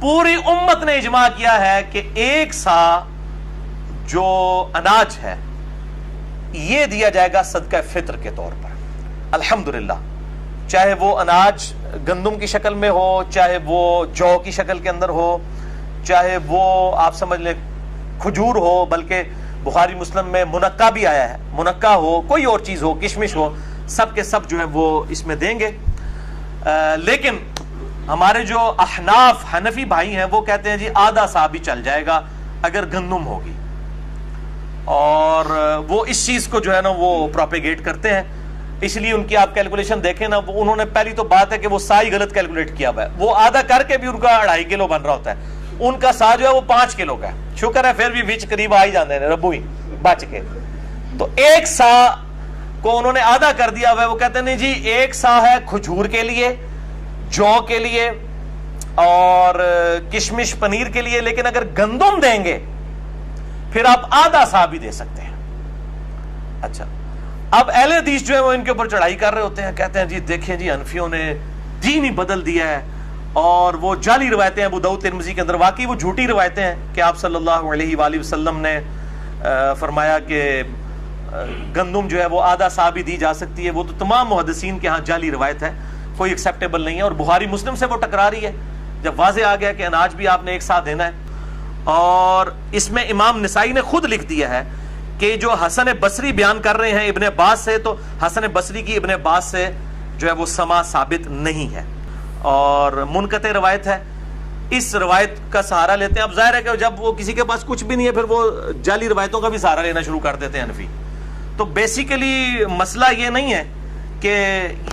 پوری امت نے اجماع کیا ہے کہ ایک سا جو اناج ہے یہ دیا جائے گا صدقہ فطر کے طور پر. الحمدللہ، چاہے وہ اناج گندم کی شکل میں ہو، چاہے وہ جو کی شکل کے اندر ہو، چاہے وہ آپ سمجھ لیں کھجور ہو، بلکہ بخاری مسلم میں منقع بھی آیا ہے، منقع ہو، کوئی اور چیز ہو، کشمش ہو، سب کے سب جو ہے وہ اس میں دیں گے. لیکن ہمارے جو احناف حنفی بھائی ہیں وہ کہتے ہیں جی آدھا سا بھی چل جائے گا اگر گندم ہوگی، اور وہ اس چیز کو جو ہے نا وہ پروپیگیٹ کرتے ہیں. اس لیے ان کی آپ کیلکولیشن دیکھیں نا، انہوں نے پہلی تو بات ہے کہ وہ سا ہی غلط کیلکولیٹ کیا ہوا ہے. وہ آدھا کر کے بھی ان کا 2.5 کلو بن رہا ہوتا ہے، ان کا سا جو ہے وہ 5 کلو کا ہے. شکر ہے پھر بھی وچ قریب آ ہی جاندے ہیں ربو ہی بچ کے. تو ایک سا کو انہوں نے آدھا کر دیا ہوا ہے. وہ کہتے ہیں نہیں جی ایک سا ہے کھجور کے لیے، جو کے لیے اور کشمش پنیر کے لیے، لیکن اگر گندم دیں گے پھر آپ آدھا سا بھی دے سکتے ہیں. اچھا، اب اہل حدیث جو ہے وہ ان کے اوپر چڑھائی کر رہے ہوتے ہیں، کہتے ہیں جی دیکھیں جی حنفیوں نے دین ہی بدل دیا ہے، اور وہ جعلی روایتیں ابو داؤد ترمذی کے اندر، واقعی وہ جھوٹی روایتیں ہیں کہ آپ صلی اللہ علیہ وآلہ وسلم نے فرمایا کہ گندم جو ہے وہ آدھا سا بھی دی جا سکتی ہے. وہ تو تمام محدثین کے ہاں جعلی روایت ہے، کوئی ایکسیپٹیبل نہیں ہے، اور بخاری مسلم سے وہ ٹکرا رہی ہے جب واضح آ گیا کہ اناج بھی آپ نے ایک سا دینا ہے. اور اس میں امام نسائی نے خود لکھ دیا ہے کہ جو حسن بصری بیان کر رہے ہیں ابن عباس سے، تو حسن بصری کی ابن عباس سے جو ہے وہ سما ثابت نہیں ہے اور منقطع روایت ہے. اس روایت کا سہارا لیتے ہیں. اب ظاہر ہے کہ جب وہ کسی کے پاس کچھ بھی نہیں ہے پھر وہ جعلی روایتوں کا بھی سہارا لینا شروع کر دیتے ہیں حنفی. تو بیسیکلی مسئلہ یہ نہیں ہے کہ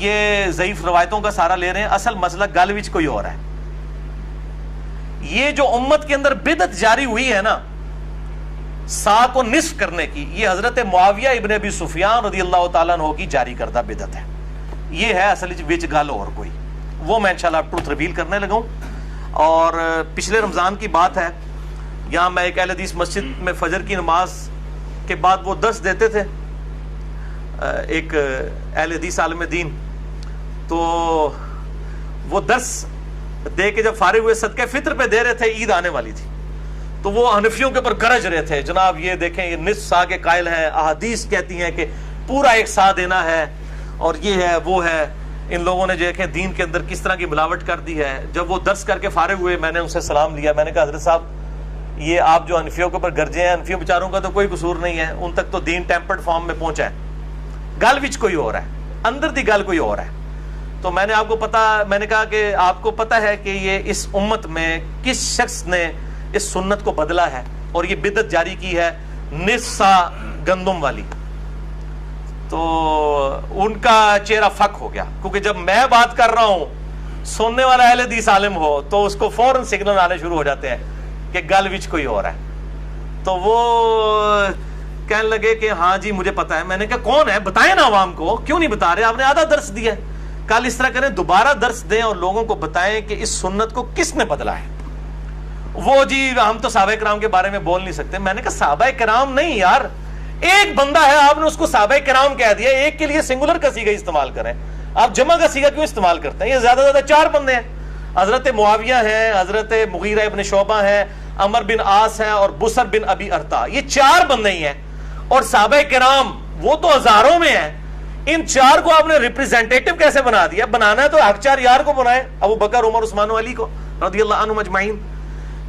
یہ ضعیف روایتوں کا سہارا لے رہے ہیں، اصل مسئلہ گل وچ کوئی اور ہے. یہ جو امت کے اندر بدعت جاری ہوئی ہے نا سا کو نصف کرنے کی، یہ حضرت معاویہ ابن ابی سفیان رضی اللہ تعالیٰ عنہ کی جاری کردہ بدعت ہے. یہ ہے اصل وچ گل اور کوئی، وہ میں انشاءاللہ ٹروتھ ریویل کرنے لگا ہوں. اور پچھلے رمضان کی بات ہے، یہاں میں ایک اہل حدیث مسجد میں فجر کی نماز کے بعد وہ درس دیتے تھے، ایک اہل حدیث عالم دین. تو وہ درس دے کے جب فارغ ہوئے صدقہ فطر پہ دے رہے تھے، عید آنے والی تھی، تو وہ حنفیوں کے اوپر گرج رہے تھے، جناب یہ دیکھیں یہ نصف سا کے قائل ہیں، احادیث کہتی ہیں کہ پورا ایک سا دینا ہے، اور یہ ہے وہ ہے. ان لوگوں نے دیکھیں دین کے اندر کس طرح کی ملاوٹ کر دی ہے. جب وہ درس کر کے فارغ ہوئے میں نے ان سے سلام لیا، میں نے کہا حضرت صاحب یہ آپ جو حنفیوں کے اوپر گرجے ہیں، حنفیوں بیچاروں کا تو کوئی قصور نہیں ہے، ان تک تو دین ٹیمپرڈ فارم میں پہنچا ہے، گل وچ کوئی اور ہے، اندر دی گل کوئی اور ہے. تو میں نے کہا کہ آپ کو پتہ ہے کہ یہ اس امت میں کس شخص نے اس سنت کو بدلا ہے اور یہ بدعت جاری کی ہے نصف سا گندم والی. تو ان کا چہرہ فک ہو گیا، کیونکہ جب میں بات کر رہا ہوں سننے والا اہل حدیث عالم ہو تو اس کو فوراً سگنل آنے شروع ہو جاتے ہیں کہ گل وچ کوئی اور ہے. تو وہ کہنے لگے کہ ہاں جی مجھے پتا ہے. میں نے کہا کون ہے بتائیں نا عوام کو، کیوں نہیں بتا رہے؟ آپ نے آدھا درس دیا ہے، کل اس طرح کریں دوبارہ درس دیں اور لوگوں کو بتائیں کہ اس سنت کو کس نے بدلا ہے. وہ جی ہم تو صحابہ کرام کے بارے میں بول نہیں سکتے. میں نے کہا صحابہ کرام نہیں یار، ایک بندہ ہے آپ نے اس کو صحابہ کرام کہہ دیا، ایک کے لیے سنگولر کا صیغہ استعمال کریں. آپ جمع کا صیغہ کیوں استعمال کرتے ہیں؟ یہ زیادہ زیادہ 4 بندے ہیں، حضرت معاویہ ہیں، حضرت مغیرہ ابن شعبہ ہیں، عمر بن عاص ہیں اور بصر بن ابی ارطا. یہ 4 بندے ہی ہیں، اور صحابہ کرام وہ تو ہزاروں میں ہیں. ان 4 کو آپ نے ریپریزنٹیٹو کیسے بنا دیا؟ بنانا ہے تو حق 4 یار کو بنائے، ابو بکر عمر عثمان و علی کو رضی اللہ عنہم اجمعین.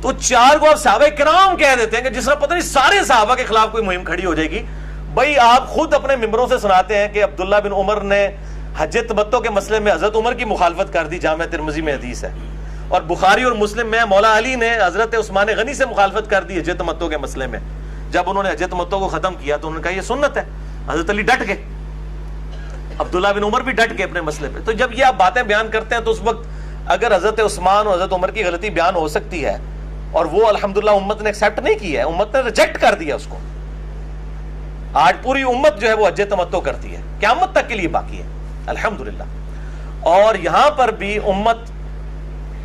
تو 4 کو آپ صحابہ کرام کہہ دیتے ہیں کہ جس طرح پتہ نہیں سارے صحابہ کے خلاف کوئی مہم کھڑی ہو جائے گی. بھائی آپ خود اپنے ممبروں سے سناتے ہیں کہ عبداللہ بن عمر نے حج تمتع کے مسئلے میں حضرت عمر کی مخالفت کر دی، جامع ترمذی میں حدیث ہے. اور بخاری اور مسلم میں مولا علی نے حضرت عثمان غنی سے مخالفت کر دی حج تمتع کے مسئلے میں. جب انہوں نے حج تمتع کو ختم کیا تو انہوں نے کہا یہ سنت ہے. حضرت علی ڈٹ گئے، عبداللہ بن عمر بھی ڈٹ گئے اپنے مسئلے پہ. تو جب یہ آپ باتیں بیان کرتے ہیں تو اس وقت اگر حضرت عثمان اور حضرت عمر کی غلطی بیان ہو سکتی ہے اور وہ الحمدللہ امت نے ایکسیپٹ نہیں کی ہے، امت نے ریجیکٹ کر دیا اس کو. آج پوری امت جو ہے وہ حج تمتع کرتی ہے، قیامت تک کے لیے باقی ہے الحمدللہ. اور یہاں پر بھی امت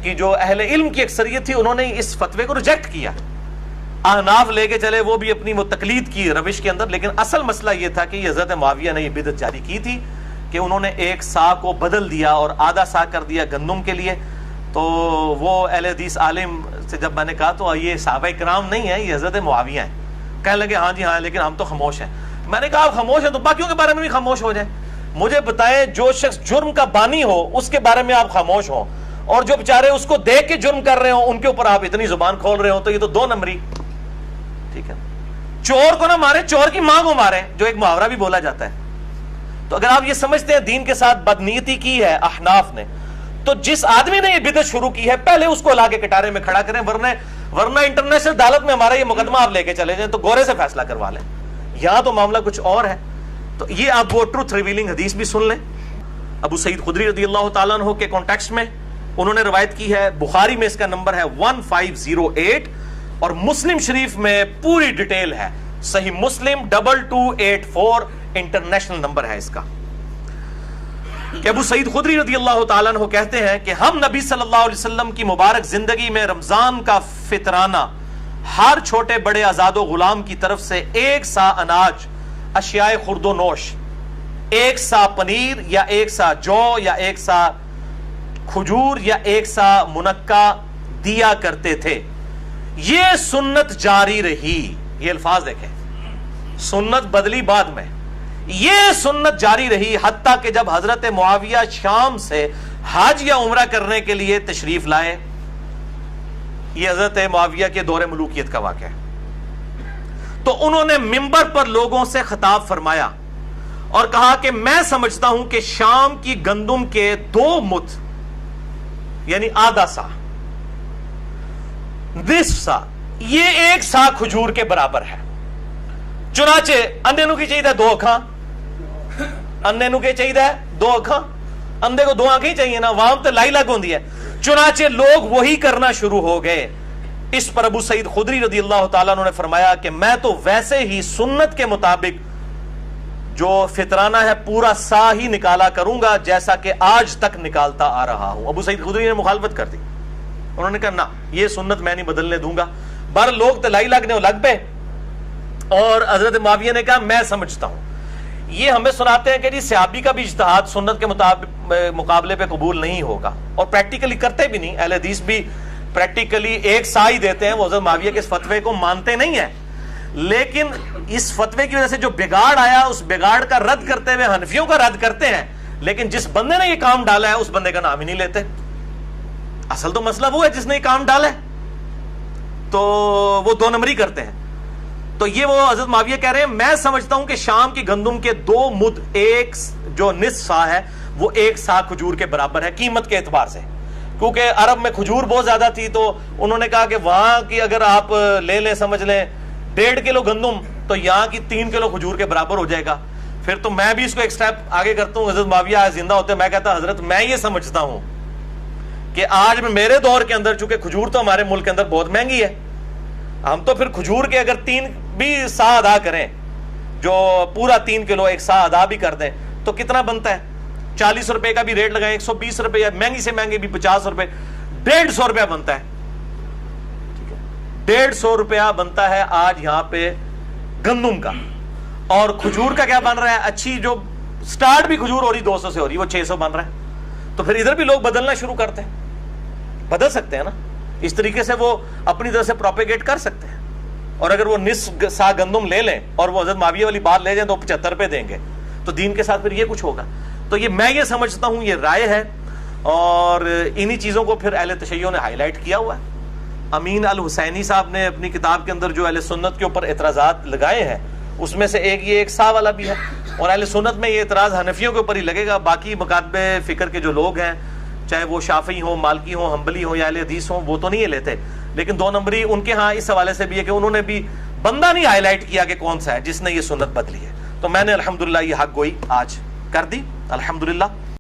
کی جو اہل علم کی اکثریت تھی انہوں نے اس فتوے کو ریجیکٹ کیا. احناف لے کے چلے، وہ بھی اپنی وہ تقلید کی روش کے اندر. لیکن اصل مسئلہ یہ تھا کہ یہ حضرت معاویہ نے یہ بدعت جاری کی تھی کہ انہوں نے ایک سا کو بدل دیا اور آدھا سا کر دیا گندم کے لیے. تو وہ اہل حدیث عالم سے جب میں نے کہا تو یہ صحابہ کرام نہیں ہیں، یہ حضرت معاویہ ہیں. کہنے لگے ہاں جی ہاں لیکن ہم تو خاموش ہیں. میں نے کہا آپ خاموش ہیں تو باقیوں کے بارے میں بھی خاموش ہو جائیں. مجھے بتائیں جو شخص جرم کا بانی ہو اس کے بارے میں آپ خاموش ہوں، اور جو بیچارے اس کو دیکھ کے جرم کر رہے ہوں ان کے اوپر آپ اتنی زبان کھول رہے ہو، تو یہ تو 2 نمبری. ٹھیک ہے، چور کو نہ مارے، چور کی ماں کو مارے، جو ایک محاورہ بھی بولا جاتا ہے. تو اگر آپ یہ سمجھتے ہیں دین کے ساتھ بدنیتی کی ہے احناف نے، تو جس آدمی نے یہ بدعت شروع کی ہے پہلے اس کو لا کے کٹارے میں کھڑا کریں، ورنہ انٹرنیشنل عدالت میں ہمارا یہ مقدمہ آپ لے کے چلے جائیں تو گورے سے فیصلہ کروا لیں. یہاں تو معاملہ کچھ اور ہے. تو یہ آپ وہ ٹروتھ ریویلنگ حدیث بھی سن لیں. ابو سعید خدری رضی اللہ تعالیٰ عنہ کے کانٹیکسٹ میں انہوں نے روایت کی ہے، بخاری میں اس کا نمبر ہے 1508 اور مسلم شریف میں پوری ڈیٹیل ہے، صحیح مسلم 2284 انٹرنیشنل نمبر ہے اس کا، کہ ابو سعید خدری رضی اللہ تعالیٰ عنہ کہتے ہیں کہ ہم نبی صلی اللہ علیہ وسلم کی مبارک زندگی میں رمضان کا فطرانہ ہر چھوٹے بڑے آزاد و غلام کی طرف سے 1 سا اناج، اشیاء خرد و نوش، 1 سا پنیر یا 1 سا جو یا 1 سا کھجور یا 1 سا منقع دیا کرتے تھے. یہ سنت جاری رہی. یہ الفاظ دیکھیں، سنت بدلی بعد میں، یہ سنت جاری رہی حتیٰ کہ جب حضرت معاویہ شام سے حج یا عمرہ کرنے کے لیے تشریف لائے. یہ حضرت معاویہ کے دور ملوکیت کا واقعہ ہے. تو انہوں نے منبر پر لوگوں سے خطاب فرمایا اور کہا کہ میں سمجھتا ہوں کہ شام کی گندم کے 2 مد یعنی آدھا سا، نصف سا، یہ 1 سا کھجور کے برابر ہے. چنانچہ اندے نو کی چاہیے 2 اکھاں، اندے نو کی چاہیے 2 اکھاں، اندے کو 2 آنکھیں چاہیے نا، وہاں تے لائی لگ ہوندی ہے. چنانچہ لوگ وہی کرنا شروع ہو گئے. اس پر ابو سعید خدری رضی اللہ تعالیٰ عنہ نے فرمایا کہ میں تو ویسے ہی سنت کے مطابق جو فطرانہ ہے پورا سا ہی نکالا کروں گا جیسا کہ آج تک نکالتا آ رہا ہوں. ابو سعید خدری نے مخالفت کر دی. انہوں نے کہا نہ، یہ سنت میں نہیں بدلنے دوں گا. بار لوگ تلائی لگنے لگ پے، اور حضرت معاویہ نے کہا میں سمجھتا ہوں. یہ ہمیں سناتے ہیں کہ جی صحابی کا بھی اجتہاد سنت کے مقابلے پہ قبول نہیں ہوگا، اور پریکٹیکلی کرتے بھی نہیں. اہل حدیث بھی پریکٹیکلی 1 سا ہی دیتے ہیں، وہ حضرت معاویہ کے اس فتوے کو مانتے نہیں ہیں. لیکن اس فتوے کی وجہ سے جو بگاڑ آیا، اس بگاڑ کا رد کرتے ہوئے حنفیوں کا رد کرتے ہیں، لیکن جس بندے نے یہ کام ڈالا ہے اس بندے کا نام ہی نہیں لیتے. اصل تو مسئلہ وہ ہے جس نے یہ کام ڈالا ہے، تو وہ 2 نمبری کرتے ہیں. تو یہ وہ حضرت معاویہ کہہ رہے ہیں میں سمجھتا ہوں کہ شام کی گندم کے 2 مد، 1 جو نصف سا ہے وہ 1 سا کھجور کے برابر ہے قیمت کے اعتبار سے. کیونکہ عرب میں کھجور بہت زیادہ تھی، تو انہوں نے کہا کہ وہاں کی اگر آپ لے لیں، سمجھ لیں 1.5 کلو گندم، تو یہاں کی 3 کلو کھجور کے برابر ہو جائے گا. پھر تو میں بھی اس کو ایک سٹیپ آگے کرتا ہوں. حضرت معاویہ زندہ ہوتے میں کہتا حضرت میں یہ سمجھتا ہوں کہ آج میرے دور کے اندر چونکہ کھجور تو ہمارے ملک کے اندر بہت مہنگی ہے، ہم تو پھر کھجور کے اگر 3 بھی سا ادا کریں، جو پورا 3 کلو 1 سا ادا بھی کر دیں تو کتنا بنتا ہے؟ 40 روپے کا بھی ریٹ لگائیں، 120 روپے، یا مہنگی سے مہنگی بھی 50 روپے، 150 روپیہ بنتا ہے. 150 روپیہ بنتا ہے آج یہاں پہ گندم کا. اور کھجور کا کیا بن رہا ہے؟ اچھی جو سٹارٹ بھی کھجور ہو رہی 200 سے ہو رہی، وہ 600 بن رہا ہے. تو پھر ادھر بھی لوگ بدلنا شروع کرتے ہیں. بدل سکتے ہیں نا، اس طریقے سے وہ اپنی طرف سے پروپیگیٹ کر سکتے ہیں. اور اگر وہ نصف سا گندم لے لیں اور وہ حضرت معاویہ والی بات لے جائیں تو 75 روپے دیں گے، تو دین کے ساتھ پھر یہ کچھ ہوگا. تو یہ میں یہ سمجھتا ہوں، یہ رائے ہے، اور انہی چیزوں کو پھر اہل تشیع نے ہائی لائٹ کیا ہوا ہے. امین الحسینی صاحب نے اپنی کتاب کے اندر جو اہل سنت کے اوپر اعتراضات لگائے ہیں اس میں سے ایک یہ 1 سا والا بھی ہے. اور اہل سنت میں یہ اعتراض حنفیوں کے اوپر ہی لگے گا. باقی مکاتب فکر کے جو لوگ ہیں، چاہے وہ شافعی ہوں، مالکی ہوں، حنبلی ہوں یا اہل حدیث ہوں، وہ تو نہیں لیتے. لیکن 2 نمبری ان کے ہاں اس حوالے سے بھی ہے کہ انہوں نے بھی بندہ نہیں ہائی لائٹ کیا کہ کون سا ہے جس نے یہ سنت بدلی ہے. تو میں نے الحمدللہ یہ حق گوئی آج کر دی الحمدللہ.